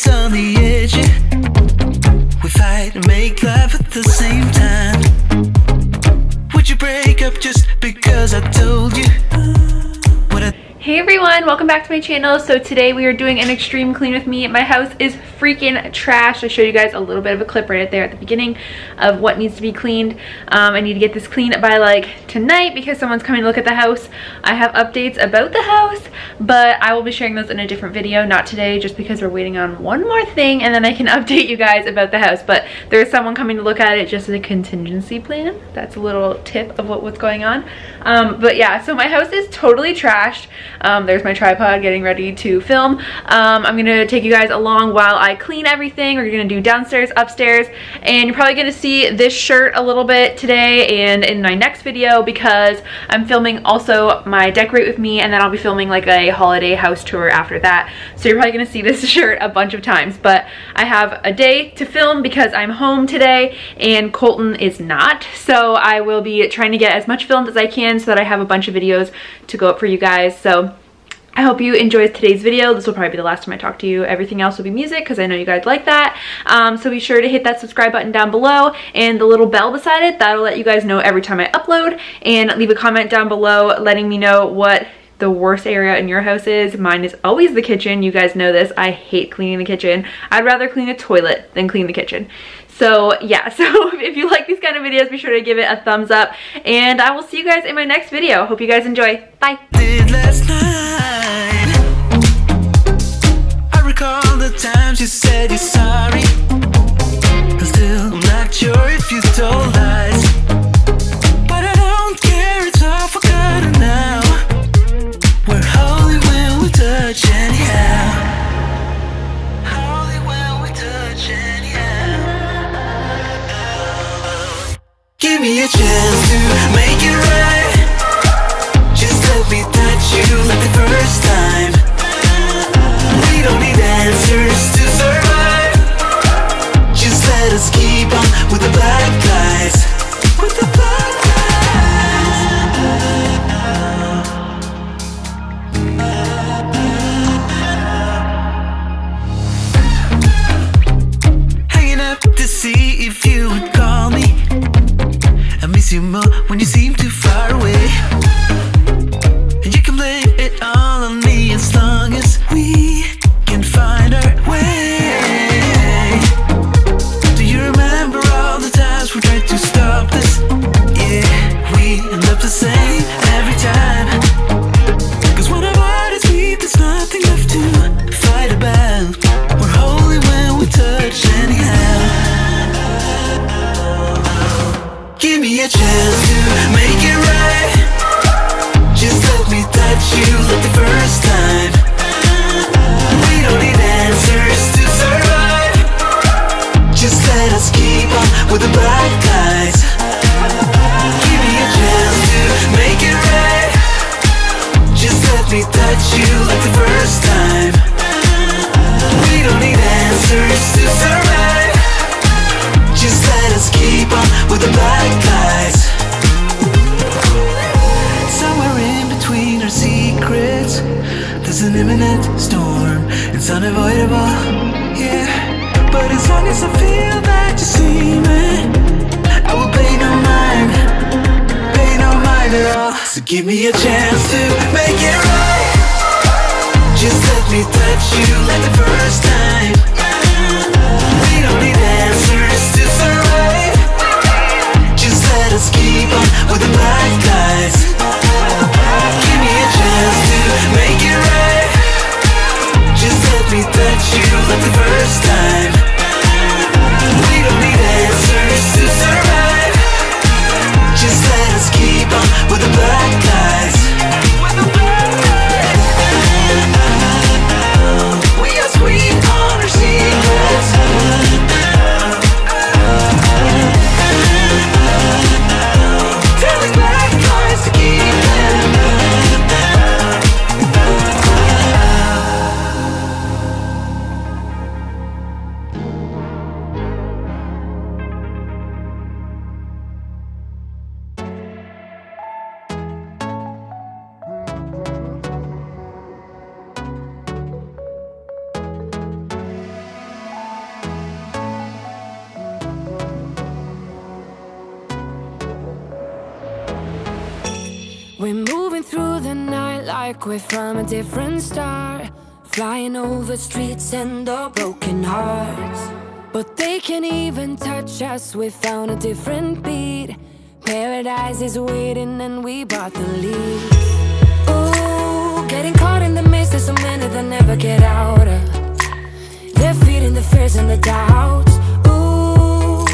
us on the edge. We fight and make love at the same time. Would you break up just because I told you what I... Hey everyone, welcome back to my channel. So today we are doing an extreme clean with me. My house is freaking trash. I showed you guys a little bit of a clip right there at the beginning of what needs to be cleaned. I need to get this cleaned by like tonight because someone's coming to look at the house. I have updates about the house, but I will be sharing those in a different video, not today, just because we're waiting on one more thing and then I can update you guys about the house. But there is someone coming to look at it just as a contingency plan. That's a little tip of what's going on. But yeah, so my house is totally trashed. There's my tripod getting ready to film. I'm gonna take you guys along while I clean everything. We're gonna do downstairs, upstairs, and you're probably gonna see this shirt a little bit today and in my next video because I'm filming also my decorate with me, and then I'll be filming like a holiday house tour after that. So you're probably gonna see this shirt a bunch of times, but I have a day to film because I'm home today and Colton is not. So I will be trying to get as much filmed as I can so that I have a bunch of videos to go up for you guys. So I hope you enjoyed today's video. This will probably be the last time I talk to you. Everything else will be music because I know you guys like that. So be sure to hit that subscribe button down below and the little bell beside it. That'll let you guys know every time I upload, and leave a comment down below letting me know what the worst area in your house is. Mine is always the kitchen. You guys know this. I hate cleaning the kitchen. I'd rather clean a toilet than clean the kitchen. So yeah, so if you like these kind of videos, be sure to give it a thumbs up, and I will see you guys in my next video. Hope you guys enjoy. Bye. Last night, I recall the times you said you're sorry. I'm still not sure if you told lies, but I don't care, it's all forgotten now. We're holy when we touch anyhow. Holy when we touch anyhow. Give me a chance to make it right. Just let me touch you like the first time. We don't need answers to survive. Just let us keep on with the black guys. With the black guys. Hanging up to see if you would call me. I miss you more when you seem too far away. And you can blame it all on me as long as we can find our way. Do you remember all the times we tried to stop this? Yeah, we end up the same every time. Cause when our bodies meet, there's nothing left to fight about. We're holy when we touch anyhow. Give me a chance to make it right. Just let me touch you like the first time. We don't need answers to survive. Just let us keep on with the black guys. Give me a chance to make it right. Just let me touch you like the first time. We don't need answers to survive. Just let us keep on with the black guys. Somewhere in between our secrets, there's an imminent storm. It's unavoidable, yeah. But as long as I feel that you see me, I will pay no mind at all. So give me a chance to make it right. Just let me touch you like the first time. We don't need answers to survive. Just let us keep on with the black guys. Give me a chance to make it right. Just let me touch you like the first time. We don't need answers to survive. Just let us keep on with the black guys. With the black guys. We are sweet on our seat. like we're from a different star, flying over streets and our broken hearts. But they can't even touch us, we found a different beat. Paradise is waiting and we bought the lead. Ooh, getting caught in the mist, there's so many that never get out of. They're feeding the fears and the doubts. Ooh,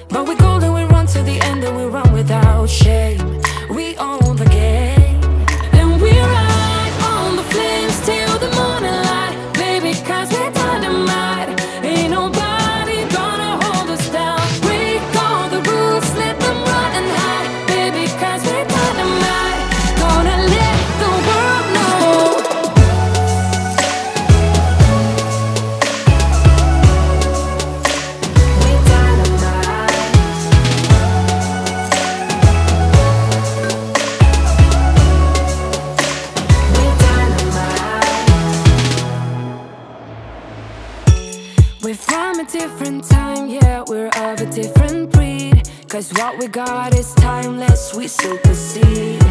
but we're golden, we run to the end and we run without shame. We own the game, and we ride on the flames till the morning light. Baby, cause we're dynamite. Ain't nobody gonna hold us down. Break all the rules, let them run and hide. Baby, cause we're dynamite. Gonna let the world know. We're dynamite. We're dynamite. We're from a different time, yeah, we're of a different breed. Cause what we got is timeless, we supersede.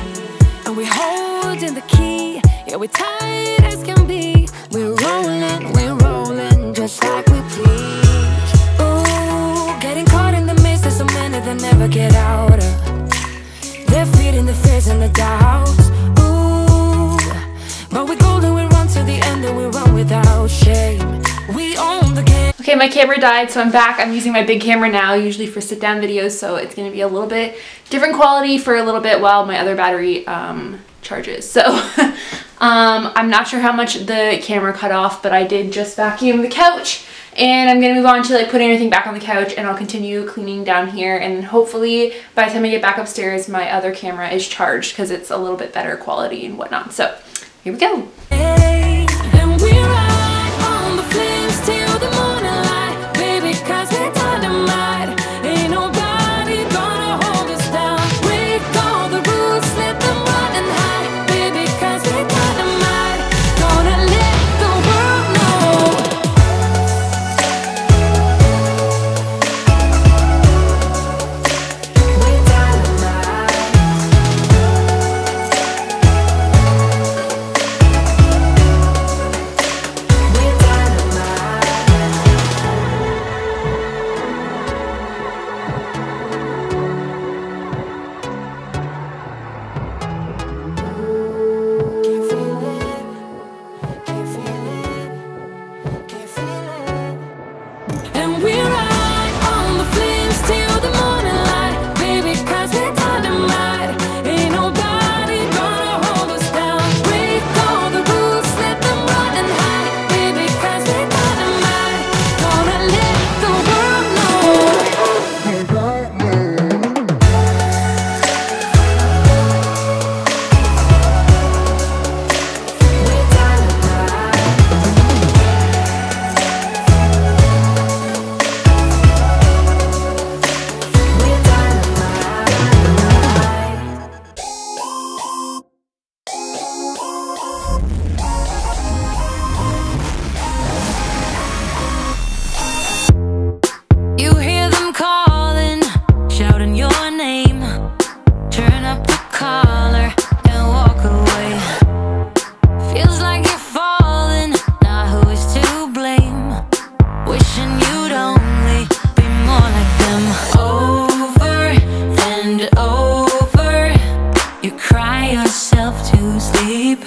And we're holding the key, yeah, we're tight as can be. We're rolling, just like we please. Ooh, getting caught in the mist, there's so many that never get out of. They're feeding the fears and the doubts. Ooh, but we're golden, we run to the end and we run without shame. We own the game. Okay, my camera died, so I'm back. I'm using my big camera now, usually for sit-down videos, so it's going to be a little bit different quality for a little bit while my other battery charges. So I'm not sure how much the camera cut off, but I did just vacuum the couch, and I'm going to move on to like putting everything back on the couch, and I'll continue cleaning down here, and hopefully by the time I get back upstairs, my other camera is charged because it's a little bit better quality and whatnot. So here we go. And we ride on the flames till the morning light. Baby, cause we're dynamite. Ain't nobody gonna hold us down. Break all the rules, let them run and hide. Baby, cause we're dynamite. Gonna let the world know. We're dynamite. We're dynamite. Can't feel it, can't feel it, can't feel it. And we ride on the flames till the morning light. Baby, cause we're dynamite. Ain't nobody gonna hold us down. Break all the rules, let them run and hide. Baby, cause we're dynamite. Gonna let the world know. We're dynamite. We're dynamite. You hear them calling, shouting your name. Turn up the collar and walk away. Feels like you're falling, now who is to blame? Wishing you'd only be more like them. Over and over, you cry yourself to sleep.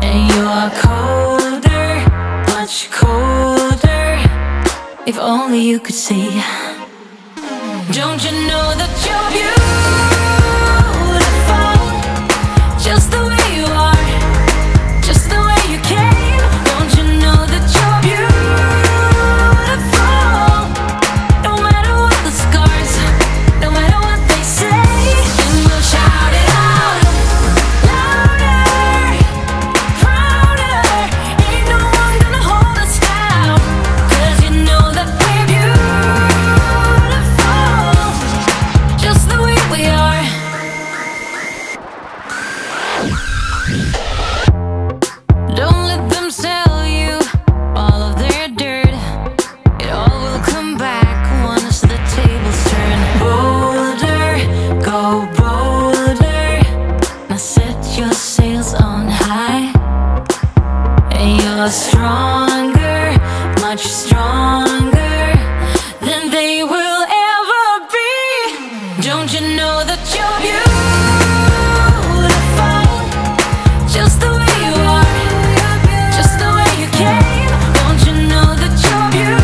And you're colder, much colder. If only you could see. Don't you know that you're beautiful? Just the way you are, just the way you came. Don't you know that you're beautiful? No matter what the scars, no matter what they say. And we'll shout it out, louder, prouder. Ain't no one gonna hold us down. Cause you know that we're beautiful, just the way wheels on high. And you're stronger, much stronger than they will ever be. Don't you know that you're beautiful, just the way you are, just the way you came. Don't you know that you're beautiful,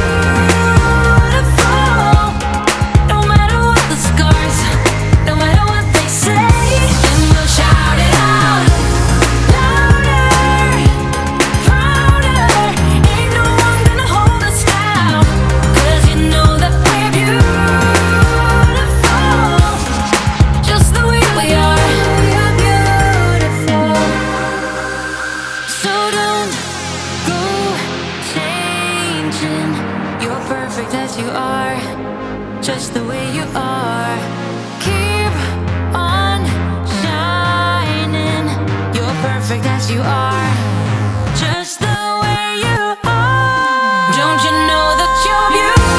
no matter what the scars, no matter what they say. And we'll shout it out louder, prouder. Ain't no one gonna hold us down, 'cause you know that we're beautiful, just the way we are. We're beautiful. So don't go changing. You're perfect as you are, just the way you are. Keep on shining. You're perfect as you are, just the way you are. Don't you know that you're beautiful,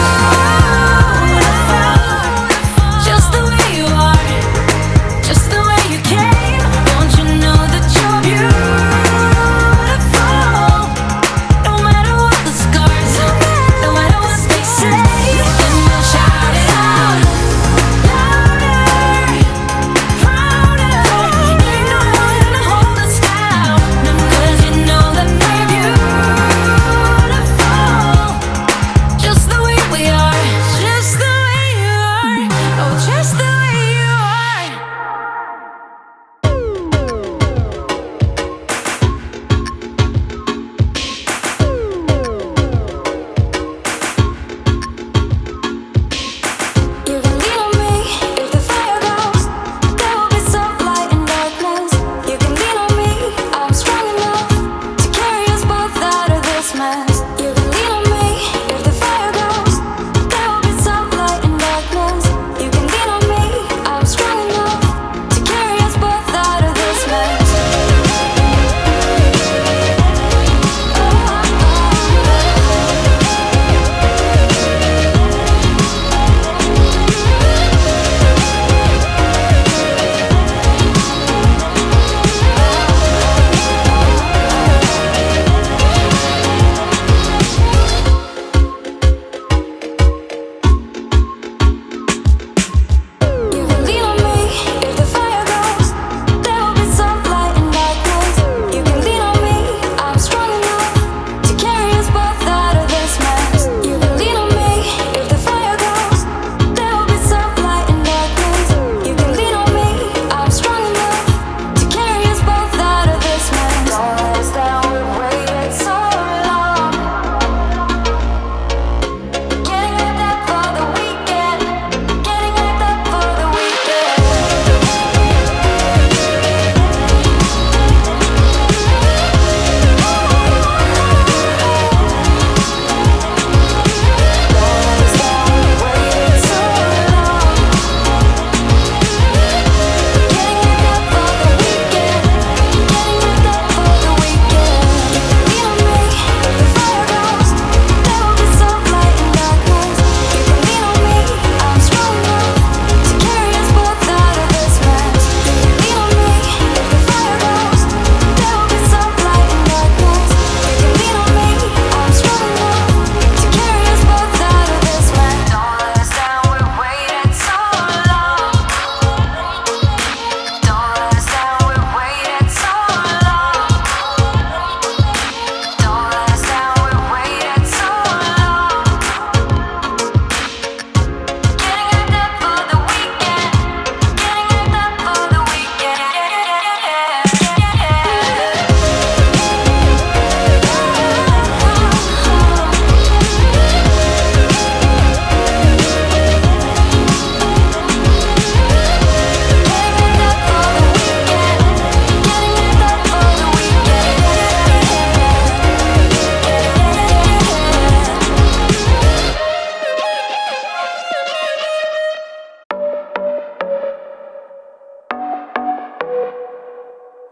just the way you are, just the way you came. Don't you know that you're beautiful, no matter what the scars, no matter what they say. And we'll shout it out louder, prouder. Ain't no one gonna hold us down, 'cause you know that we're beautiful, just the way we are, just the way you are. Oh, just the way you are. You can lean on me if the fire goes. There will be some light in darkness. You can lean on me, I'm strong enough to carry us both out of this mess. You can lean on me if the fire goes. There will be some light in darkness. You can lean on me, I'm strong enough to carry us both out of this mess. You can lean on me if the fire goes. There will be some light in darkness. You can lean on me, I'm strong enough to carry us both out of this mess. You can lean on me if the fire goes. There will be some light in darkness. You can lean on me, I'm strong enough to carry us both out of this mess. Don't let us down, we've waited so long. Getting hyped up for the weekend. Getting hyped up for the weekend.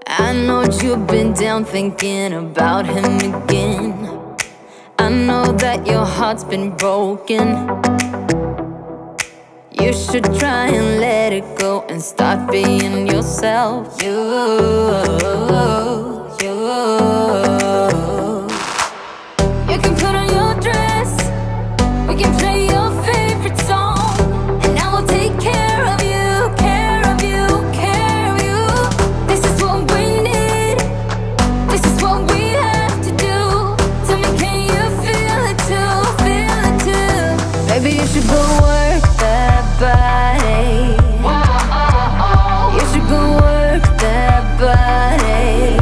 I know you've been down thinking about him again. I know that your heart's been broken. You you should try and let it go and start being yourself. You can put on your dress, we can play your favorite song, and I will take care of you, care of you, care of you. This is what we need, this is what we have to do. Tell me, can you feel it too, feel it too? Maybe you should go work that body. You should go work that body.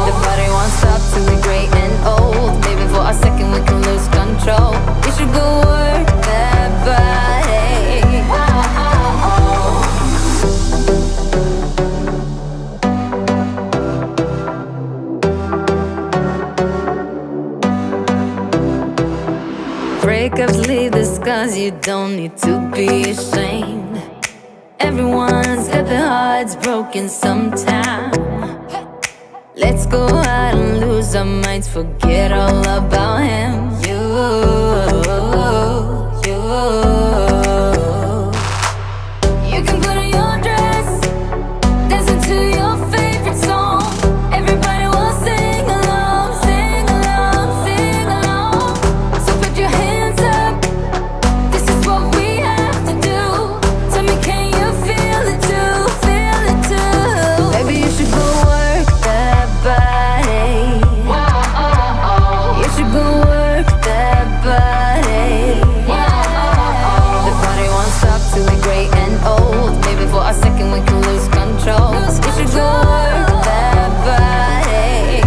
The body won't stop till we're great and old. Maybe for a second we can lose control. You should go work that body. Breakups leave the scars, you don't need to be ashamed. Everyone's got their hearts broken sometime. Let's go out and lose our minds, forget all about him. You can put on your dress, dance into your favorite song. Everybody will sing along, sing along, sing along. So put your hands up, this is what we have to do. Tell me, can you feel it too, feel it too? Maybe you should go work that body. You should go work that body. The body won't stop till we're great and old. Maybe for a second we can lose control. You should go work that body.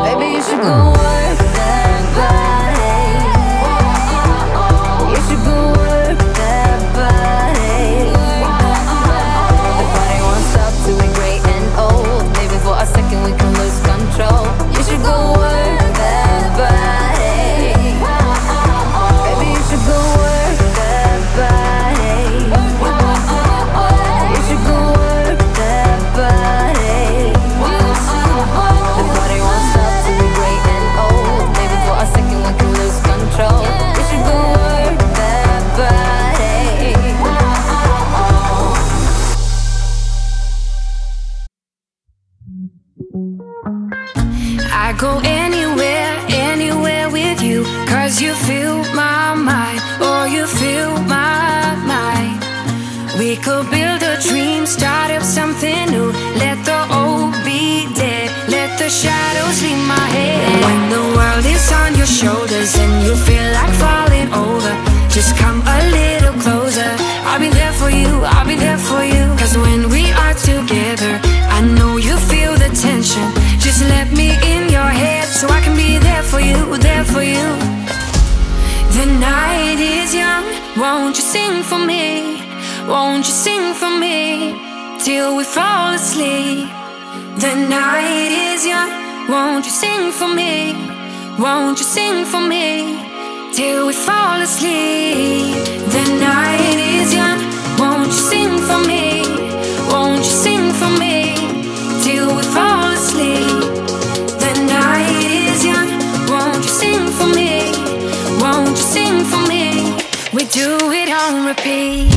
Maybe you should go work that body. You should go work that body. The body won't stop till we're great and old. Maybe for a second we can lose control. You should go work that body. Maybe you should go work that body. You should go work that body. The body won't stop till we're great and old. Maybe for a second we can lose control. You should go work that body. I go anywhere, anywhere with you, 'cause you fill my mind, or you fill my mind. We could build a dream, start up something new. Let the old be dead, let the shadows leave my head. When the world is on your shoulders and you feel like falling over, just come a little closer. I'll be there for you, I'll be there for you. 'Cause when we are together, I know you feel the tension. Just let me in your head so I can be there for you, there for you. The night is young, won't you sing for me? Won't you sing for me till we fall asleep? The night is young, won't you sing for me? Won't you sing for me till we fall asleep? The night is young, won't you sing for me? Won't you sing for me till we fall asleep? The night is young, won't you sing for me? Won't you sing for me? We do it on repeat.